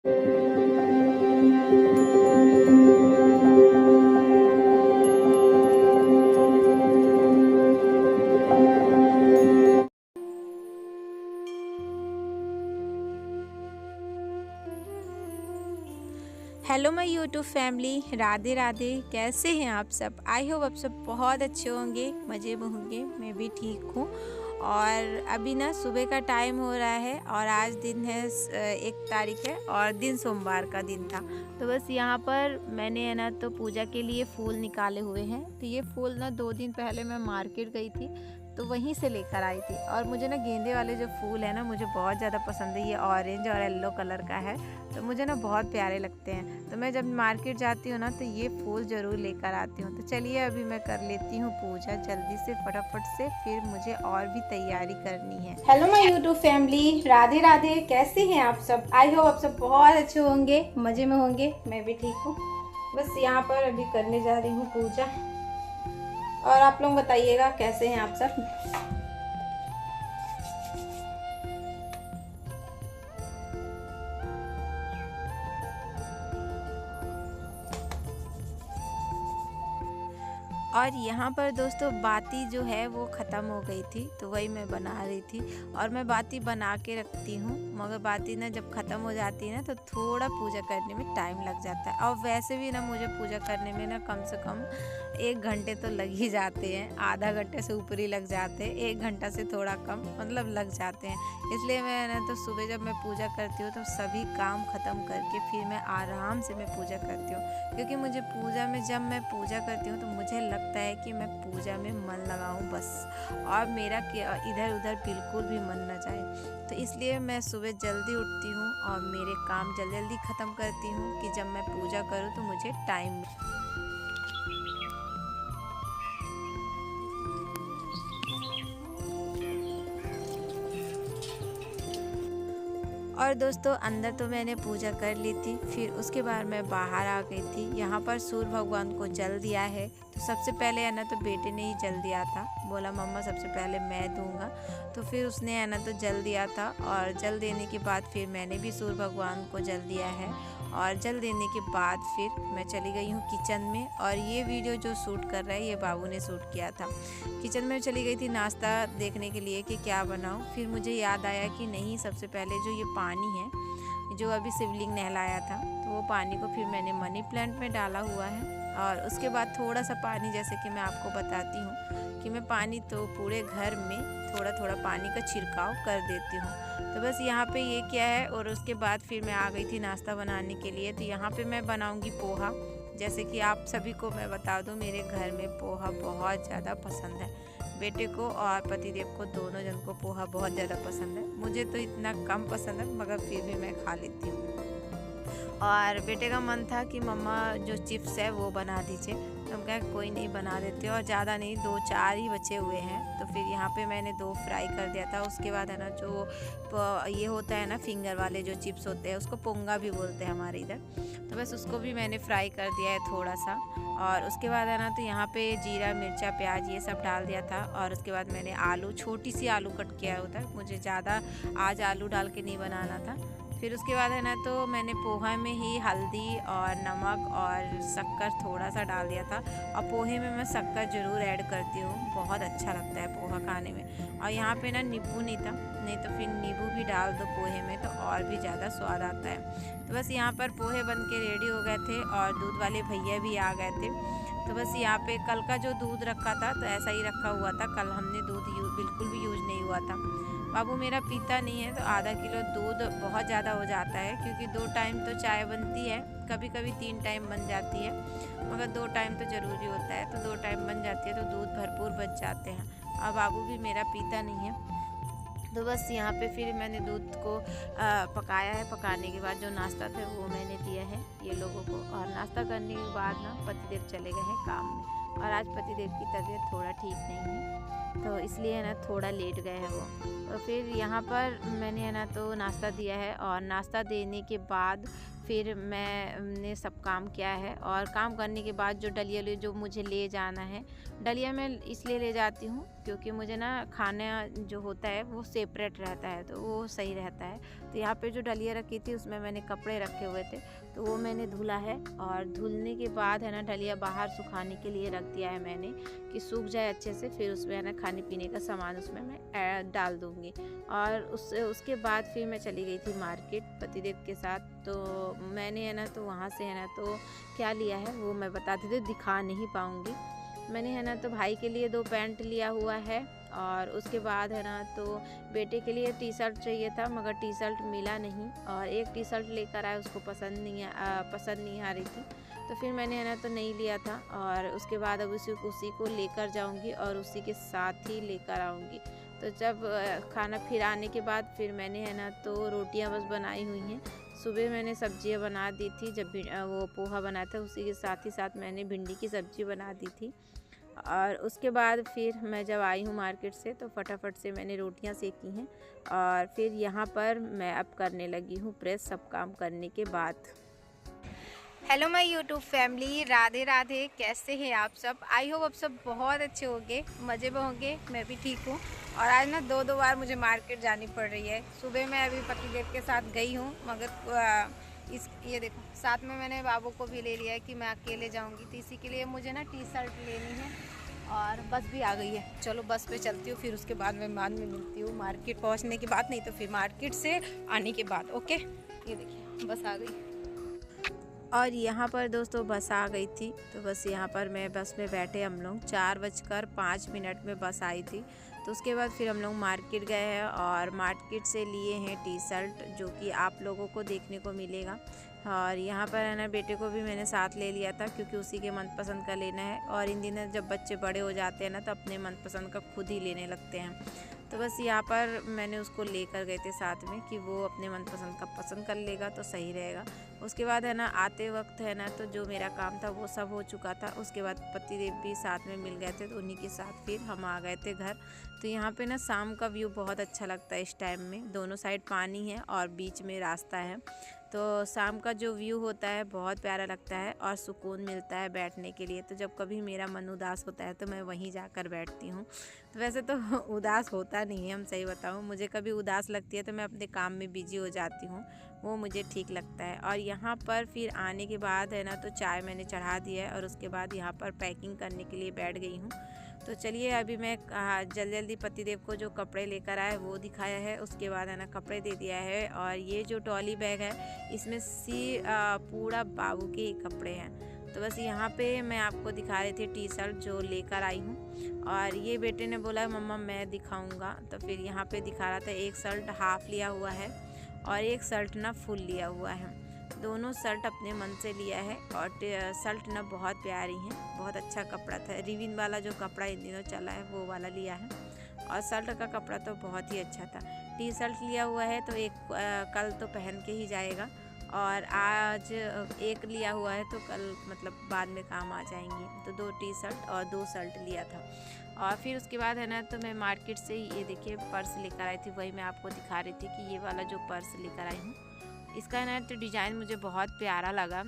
Hello my YouTube family, Radhe Radhe. कैसे हैं आप सब? आई होप आप सब बहुत अच्छे होंगे, मज़े में होंगे। मैं भी ठीक हूँ। और अभी ना सुबह का टाइम हो रहा है और आज दिन है 1 तारीख है और दिन सोमवार का दिन था। तो बस यहाँ पर मैंने है ना तो पूजा के लिए फूल निकाले हुए हैं। तो ये फूल ना 2 दिन पहले मैं मार्केट गई थी तो वहीं से लेकर आई थी। और मुझे ना गेंदे वाले जो फूल है ना मुझे बहुत ज़्यादा पसंद है। ये ऑरेंज और येलो कलर का है तो मुझे ना बहुत प्यारे लगते हैं। तो मैं जब मार्केट जाती हूँ ना तो ये फूल ज़रूर लेकर आती हूँ। तो चलिए अभी मैं कर लेती हूँ पूजा जल्दी से फटाफट से, फिर मुझे और भी तैयारी करनी है। Hello my YouTube family, Radhe Radhe. कैसे हैं आप सब? आई होप आप सब बहुत अच्छे होंगे, मज़े में होंगे। मैं भी ठीक हूँ। बस यहाँ पर अभी करने जा रही हूँ पूजा। और आप लोग बताइएगा कैसे हैं आप सब? और यहाँ पर दोस्तों बाती जो है वो ख़त्म हो गई थी तो वही मैं बना रही थी। और मैं बाती बना के रखती हूँ, मगर बाती ना जब ख़त्म हो जाती है ना तो थोड़ा पूजा करने में टाइम लग जाता है। और वैसे भी ना मुझे पूजा करने में ना कम से कम 1 घंटे तो लग ही जाते हैं। आधा घंटे से ऊपर ही लग जाते हैं, 1 घंटा से थोड़ा कम मतलब लग जाते हैं। इसलिए मैं ना तो सुबह जब मैं पूजा करती हूँ तो सभी काम ख़त्म करके फिर मैं आराम से मैं पूजा करती हूँ। क्योंकि मुझे पूजा में जब मैं पूजा करती हूँ तो मुझे लगता है कि मैं पूजा में मन लगाऊं बस, और मेरा इधर उधर बिल्कुल भी मन न जाए। तो इसलिए मैं सुबह जल्दी उठती हूँ और मेरे काम जल्दी जल्दी ख़त्म करती हूँ कि जब मैं पूजा करूँ तो मुझे टाइम। और दोस्तों अंदर तो मैंने पूजा कर ली थी, फिर उसके बाद मैं बाहर आ गई थी। यहाँ पर सूर्य भगवान को जल दिया है। तो सबसे पहले है ना तो बेटे ने ही जल दिया था, बोला मम्मा सबसे पहले मैं दूंगा। तो फिर उसने है ना तो जल दिया था और जल देने के बाद फिर मैंने भी सूर्य भगवान को जल दिया है। और जल देने के बाद फिर मैं चली गई हूँ किचन में। और ये वीडियो जो शूट कर रहा है ये बाबू ने शूट किया था। किचन में चली गई थी नाश्ता देखने के लिए कि क्या बनाऊँ। फिर मुझे याद आया कि नहीं, सबसे पहले जो ये पानी है जो अभी शिवलिंग नहलाया था तो वो पानी को फिर मैंने मनी प्लांट में डाला हुआ है। और उसके बाद थोड़ा सा पानी, जैसे कि मैं आपको बताती हूँ कि मैं पानी तो पूरे घर में थोड़ा थोड़ा पानी का छिड़काव कर देती हूँ। तो बस यहाँ पे ये क्या है। और उसके बाद फिर मैं आ गई थी नाश्ता बनाने के लिए। तो यहाँ पे मैं बनाऊँगी पोहा। जैसे कि आप सभी को मैं बता दूँ, मेरे घर में पोहा बहुत ज़्यादा पसंद है। बेटे को और पतिदेव को, दोनों जन को पोहा बहुत ज़्यादा पसंद है। मुझे तो इतना कम पसंद है मगर फिर भी मैं खा लेती हूँ। और बेटे का मन था कि मम्मा जो चिप्स है वो बना दीजिए। तो हम कहा कोई नहीं, बना देते। और ज़्यादा नहीं, 2-4 ही बचे हुए हैं। तो फिर यहाँ पे मैंने 2 फ्राई कर दिया था। उसके बाद है ना जो ये होता है ना फिंगर वाले जो चिप्स होते हैं, उसको पोंगा भी बोलते हैं हमारे इधर। तो बस उसको भी मैंने फ्राई कर दिया है थोड़ा सा। और उसके बाद है ना तो यहाँ पे जीरा मिर्चा प्याज ये सब डाल दिया था। और उसके बाद मैंने आलू, छोटी सी आलू कट किया होता है, मुझे ज़्यादा आज आलू डाल के नहीं बनाना था। फिर उसके बाद है ना तो मैंने पोहा में ही हल्दी और नमक और शक्कर थोड़ा सा डाल दिया था। और पोहे में मैं शक्कर ज़रूर ऐड करती हूँ, बहुत अच्छा लगता है पोहा खाने में। और यहाँ पे ना नींबू नहीं था, नहीं तो फिर नींबू भी डाल दो पोहे में तो और भी ज़्यादा स्वाद आता है। तो बस यहाँ पर पोहे बन के रेडी हो गए थे और दूध वाले भैया भी आ गए थे। तो बस यहाँ पे कल का जो दूध रखा था तो ऐसा ही रखा हुआ था। कल हमने दूध बिल्कुल भी यूज नहीं हुआ था। बाबू मेरा पीता नहीं है तो आधा किलो दूध बहुत ज़्यादा हो जाता है, क्योंकि 2 टाइम तो चाय बनती है, कभी कभी 3 टाइम बन जाती है, मगर 2 टाइम तो ज़रूरी होता है। तो 2 टाइम बन जाती है तो दूध भरपूर बच जाते हैं। और बाबू भी मेरा पीता नहीं है। तो बस यहाँ पे फिर मैंने दूध को पकाया है। पकाने के बाद जो नाश्ता था वो मैंने दिया है ये लोगों को। और नाश्ता करने के बाद ना पतिदेव चले गए हैं काम में। और आज पतिदेव की तबीयत थोड़ा ठीक नहीं है तो इसलिए ना थोड़ा लेट गए हैं वो। तो फिर यहाँ पर मैंने है ना तो नाश्ता दिया है। और नाश्ता देने के बाद फिर मैंने सब काम किया है। और काम करने के बाद जो डलिया जो मुझे ले जाना है, डलिया मैं इसलिए ले जाती हूँ क्योंकि मुझे ना खाना जो होता है वो सेपरेट रहता है तो वो सही रहता है। तो यहाँ पे जो डलिया रखी थी उसमें मैंने कपड़े रखे हुए थे तो वो मैंने धुला है, और धुलने के बाद है ना डलिया बाहर सुखाने के लिए रख दिया है मैंने कि सूख जाए अच्छे से। फिर उसमें है ना खाने पीने का सामान उसमें मैं डाल दूँगी। और उसके बाद फिर मैं चली गई थी मार्केट पतिदेव के साथ। तो मैंने है ना तो वहाँ से है ना तो क्या लिया है वो मैं बताती थी, दिखा नहीं पाऊँगी। मैंने है ना तो भाई के लिए 2 पैंट लिया हुआ है, और उसके बाद है ना तो बेटे के लिए टी शर्ट चाहिए था मगर टी शर्ट मिला नहीं, और एक टी शर्ट लेकर आए उसको पसंद नहीं आ रही थी तो फिर मैंने है ना तो नहीं लिया था। और उसके बाद अब उसी को लेकर जाऊंगी और उसी के साथ ही लेकर आऊँगी। तो जब खाना फिर आने के बाद फिर मैंने है ना तो रोटियां बस बनाई हुई हैं। सुबह मैंने सब्जियां बना दी थी, जब वो पोहा बनाया था उसी के साथ ही साथ मैंने भिंडी की सब्ज़ी बना दी थी। और उसके बाद फिर मैं जब आई हूँ मार्केट से तो फटाफट से मैंने रोटियां सेकी हैं, और फिर यहाँ पर मैं अब करने लगी हूँ प्रेस सब काम करने के बाद। Hello my YouTube family, Radhe Radhe. कैसे हैं आप सब? आई होप आप सब बहुत अच्छे होंगे, मज़े में होंगे। मैं भी ठीक हूँ। और आज ना दो बार मुझे मार्केट जानी पड़ रही है। सुबह मैं अभी पतिदेव के साथ गई हूँ मगर ये देखो साथ में मैंने बाबू को भी ले लिया है कि मैं अकेले जाऊँगी, तो इसी के लिए मुझे ना टी शर्ट लेनी है। और बस भी आ गई है, चलो बस पे चलती हूँ, फिर उसके बाद मैं मिलती हूँ मार्केट पहुँचने के बाद, नहीं तो फिर मार्केट से आने के बाद। ओके, ये देखिए बस आ गई। और यहाँ पर दोस्तों बस आ गई थी, तो बस यहाँ पर मैं बस में बैठे हम लोग 4:05 में बस आई थी। तो उसके बाद फिर हम लोग मार्केट गए हैं और मार्केट से लिए हैं टी शर्ट, जो कि आप लोगों को देखने को मिलेगा। और यहाँ पर है ना बेटे को भी मैंने साथ ले लिया था क्योंकि उसी के मनपसंद का लेना है। और इन दिनों जब बच्चे बड़े हो जाते हैं ना तो अपने मनपसंद का खुद ही लेने लगते हैं। तो बस यहाँ पर मैंने उसको लेकर गए थे साथ में कि वो अपने मनपसंद का पसंद कर लेगा तो सही रहेगा। उसके बाद है ना आते वक्त है ना तो जो मेरा काम था वो सब हो चुका था। उसके बाद पतिदेव भी साथ में मिल गए थे, तो उन्हीं के साथ फिर हम आ गए थे घर। तो यहाँ पे ना शाम का व्यू बहुत अच्छा लगता है इस टाइम में, दोनों साइड पानी है और बीच में रास्ता है। तो शाम का जो व्यू होता है बहुत प्यारा लगता है और सुकून मिलता है बैठने के लिए। तो जब कभी मेरा मन उदास होता है तो मैं वहीं जाकर बैठती हूँ। तो वैसे तो उदास होता नहीं है, हम सही बताऊँ, मुझे कभी उदास लगती है तो मैं अपने काम में बिजी हो जाती हूँ, वो मुझे ठीक लगता है। और यहाँ पर फिर आने के बाद है ना तो चाय मैंने चढ़ा दी है और उसके बाद यहाँ पर पैकिंग करने के लिए बैठ गई हूँ। तो चलिए अभी मैं जल्दी पतिदेव को जो कपड़े लेकर आए वो दिखाया है, उसके बाद है ना कपड़े दे दिया है। और ये जो ट्रॉली बैग है इसमें पूरा बाबू के ही कपड़े हैं। तो बस यहाँ पे मैं आपको दिखा रही थी टी शर्ट जो लेकर आई हूँ। और ये बेटे ने बोला मम्मा मैं दिखाऊंगा, तो फिर यहाँ पे दिखा रहा था। एक शर्ट हाफ लिया हुआ है और एक शर्ट ना फुल लिया हुआ है। दोनों शर्ट अपने मन से लिया है और शर्ट ना बहुत प्यारी है, बहुत अच्छा कपड़ा था। रिविन वाला जो कपड़ा इन दिनों चला है वो वाला लिया है, और शर्ट का कपड़ा तो बहुत ही अच्छा था। टी शर्ट लिया हुआ है तो एक कल तो पहन के ही जाएगा, और आज एक लिया हुआ है तो कल मतलब बाद में काम आ जाएंगी। तो 2 टी शर्ट और 2 शर्ट लिया था। और फिर उसके बाद है ना तो मैं मार्केट से ये देखिए पर्स लेकर आई थी, वही मैं आपको दिखा रही थी कि ये वाला जो पर्स लेकर आई हूँ इसका ना तो डिज़ाइन मुझे बहुत प्यारा लगा।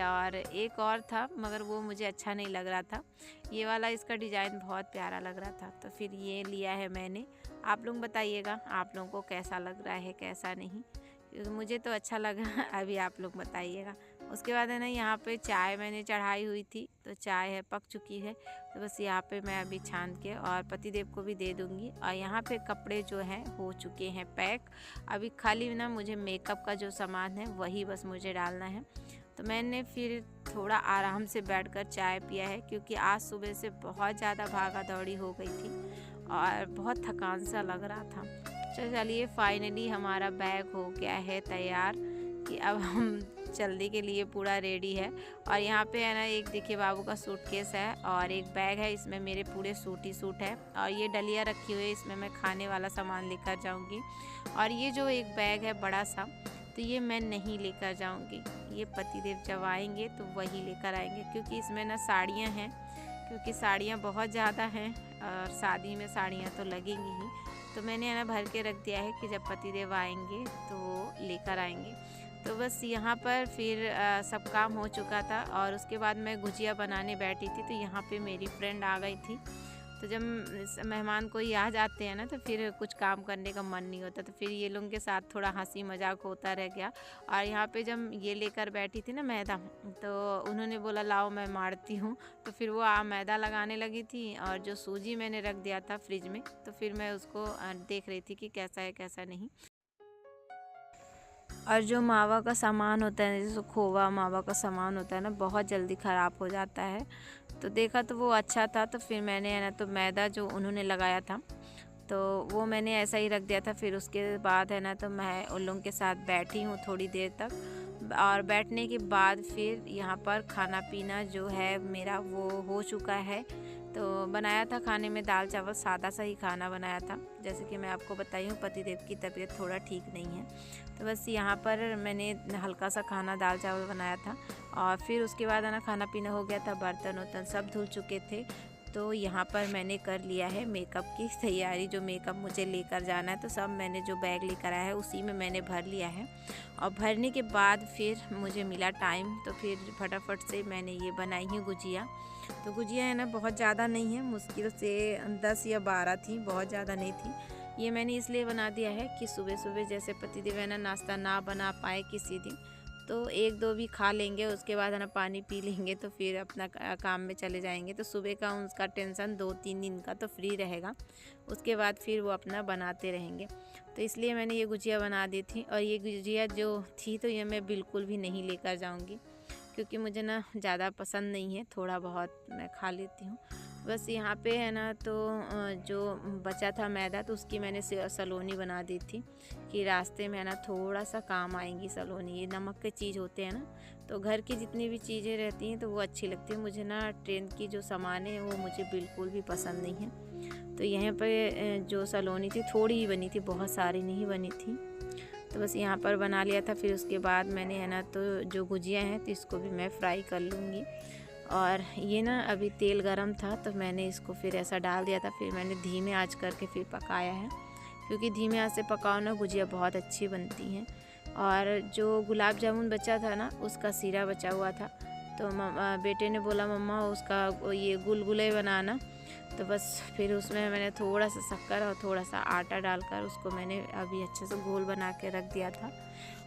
और एक और था मगर वो मुझे अच्छा नहीं लग रहा था, ये वाला इसका डिज़ाइन बहुत प्यारा लग रहा था, तो फिर ये लिया है मैंने। आप लोग बताइएगा आप लोगों को कैसा लग रहा है कैसा नहीं, मुझे तो अच्छा लगा, अभी आप लोग बताइएगा। उसके बाद है ना यहाँ पे चाय मैंने चढ़ाई हुई थी, तो चाय है पक चुकी है, तो बस यहाँ पे मैं अभी छान के और पतिदेव को भी दे दूँगी। और यहाँ पे कपड़े जो हैं हो चुके हैं पैक, अभी खाली ना मुझे मेकअप का जो सामान है वही बस मुझे डालना है। तो मैंने फिर थोड़ा आराम से बैठकर चाय पिया है क्योंकि आज सुबह से बहुत ज़्यादा भागा दौड़ी हो गई थी और बहुत थकान सा लग रहा था। चलिए फाइनली हमारा बैग हो गया है तैयार कि अब हम जल्दी के लिए पूरा रेडी है। और यहाँ पे है ना एक देखिए बाबू का सूटकेस है और एक बैग है, इसमें मेरे पूरे सूट ही सूट है। और ये डलिया रखी हुई है, इसमें मैं खाने वाला सामान लेकर जाऊँगी। और ये जो एक बैग है बड़ा सा, तो ये मैं नहीं लेकर जाऊँगी, ये पतिदेव जब आएंगे तो वही लेकर आएंगे, क्योंकि इसमें ना साड़ियाँ हैं, क्योंकि साड़ियाँ बहुत ज़्यादा हैं और शादी में साड़ियाँ तो लगेंगी ही। तो मैंने है ना भर के रख दिया है कि जब पतिदेव आएंगे तो लेकर आएंगे। तो बस यहाँ पर फिर सब काम हो चुका था और उसके बाद मैं गुजिया बनाने बैठी थी, तो यहाँ पे मेरी फ्रेंड आ गई थी तो जब मेहमान कोई आ जाते हैं ना तो फिर कुछ काम करने का मन नहीं होता, तो फिर ये लोगों के साथ थोड़ा हंसी मजाक होता रह गया। और यहाँ पे जब ये लेकर बैठी थी ना मैदा, तो उन्होंने बोला लाओ मैं मारती हूँ, तो फिर वो मैदा लगाने लगी थी। और जो सूजी मैंने रख दिया था फ्रिज में, तो फिर मैं उसको देख रही थी कि कैसा है कैसा नहीं। और जो मावा का सामान होता है, जैसे खोवा मावा का सामान होता है ना, बहुत जल्दी ख़राब हो जाता है। तो देखा तो वो अच्छा था, तो फिर मैंने है ना तो मैदा जो उन्होंने लगाया था तो वो मैंने ऐसा ही रख दिया था। फिर उसके बाद है ना तो मैं उन लोगों के साथ बैठी हूँ थोड़ी देर तक, और बैठने के बाद फिर यहाँ पर खाना पीना जो है मेरा वो हो चुका है। तो बनाया था खाने में दाल चावल, सादा सा ही खाना बनाया था। जैसे कि मैं आपको बताई हूँ पतिदेव की तबीयत थोड़ा ठीक नहीं है, तो बस यहाँ पर मैंने हल्का सा खाना दाल चावल बनाया था। और फिर उसके बाद है ना खाना पीना हो गया था, बर्तन वर्तन सब धुल चुके थे। तो यहाँ पर मैंने कर लिया है मेकअप की तैयारी, जो मेकअप मुझे लेकर जाना है, तो सब मैंने जो बैग लेकर आया है उसी में मैंने भर लिया है। और भरने के बाद फिर मुझे मिला टाइम, तो फिर फटाफट से मैंने ये बनाई है गुजिया। तो गुजिया है ना बहुत ज़्यादा नहीं है, मुश्किल से 10 या 12 थी, बहुत ज़्यादा नहीं थी। ये मैंने इसलिए बना दिया है कि सुबह सुबह जैसे पतिदेव है ना नाश्ता ना बना पाए किसी दिन, तो एक दो भी खा लेंगे, उसके बाद है ना पानी पी लेंगे, तो फिर अपना काम में चले जाएंगे। तो सुबह का उसका टेंशन 2-3 दिन का तो फ्री रहेगा, उसके बाद फिर वो अपना बनाते रहेंगे। तो इसलिए मैंने ये गुजिया बना दी थी। और ये गुजिया जो थी तो ये मैं बिल्कुल भी नहीं लेकर जाऊँगी, क्योंकि मुझे ना ज़्यादा पसंद नहीं है, थोड़ा बहुत मैं खा लेती हूँ। बस यहाँ पे है ना तो जो बचा था मैदा, तो उसकी मैंने सलोनी बना दी थी कि रास्ते में है ना थोड़ा सा काम आएंगी सलोनी। ये नमक के चीज़ होते हैं ना, तो घर की जितनी भी चीज़ें रहती हैं तो वो अच्छी लगती है मुझे ना। ट्रेन की जो सामान है वो मुझे बिल्कुल भी पसंद नहीं है। तो यहाँ पे जो सलोनी थी थोड़ी ही बनी थी, बहुत सारी नहीं बनी थी, तो बस यहाँ पर बना लिया था। फिर उसके बाद मैंने है ना तो जो गुजिया हैं तो इसको भी मैं फ्राई कर लूँगी। और ये ना अभी तेल गरम था तो मैंने इसको फिर ऐसा डाल दिया था, फिर मैंने धीमे आंच करके फिर पकाया है, क्योंकि धीमे आंच से पकाओ ना गुजिया बहुत अच्छी बनती हैं। और जो गुलाब जामुन बचा था ना उसका सीरा बचा हुआ था, तो बेटे ने बोला मम्मा उसका ये गुलगुले बनाना, तो बस फिर उसमें मैंने थोड़ा सा शक्कर और थोड़ा सा आटा डालकर उसको मैंने अभी अच्छे से घोल बना के रख दिया था।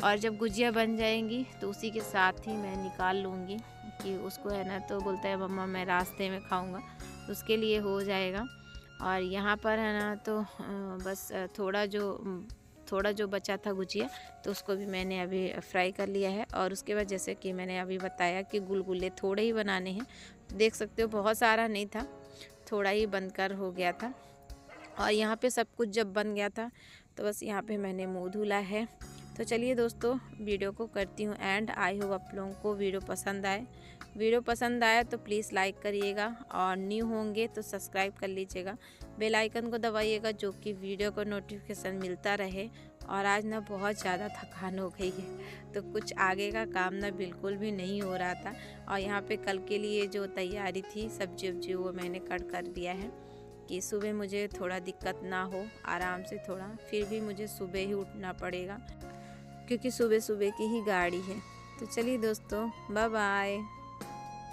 और जब गुजिया बन जाएंगी तो उसी के साथ ही मैं निकाल लूँगी, कि उसको है ना तो बोलता है मम्मा मैं रास्ते में खाऊंगा, उसके लिए हो जाएगा। और यहाँ पर है ना तो बस थोड़ा जो बचा था गुजिया, तो उसको भी मैंने अभी फ्राई कर लिया है। और उसके बाद जैसे कि मैंने अभी बताया कि गुलगुले थोड़े ही बनाने हैं, देख सकते हो बहुत सारा नहीं था, थोड़ा ही बनकर हो गया था। और यहाँ पे सब कुछ जब बन गया था तो बस यहाँ पे मैंने मुँह धुला है। तो चलिए दोस्तों वीडियो को करती हूँ एंड। आई होप आप लोगों को वीडियो पसंद आए। वीडियो पसंद आया तो प्लीज़ लाइक करिएगा, और न्यू होंगे तो सब्सक्राइब कर लीजिएगा, बेल आइकन को दबाइएगा, जो कि वीडियो को नोटिफिकेशन मिलता रहे। और आज ना बहुत ज़्यादा थकान हो गई है, तो कुछ आगे का काम ना बिल्कुल भी नहीं हो रहा था। और यहाँ पे कल के लिए जो तैयारी थी सब्जी वब्जी वो मैंने कट कर दिया है, कि सुबह मुझे थोड़ा दिक्कत ना हो, आराम से थोड़ा। फिर भी मुझे सुबह ही उठना पड़ेगा, क्योंकि सुबह सुबह की ही गाड़ी है। तो चलिए दोस्तों, बाय बाय।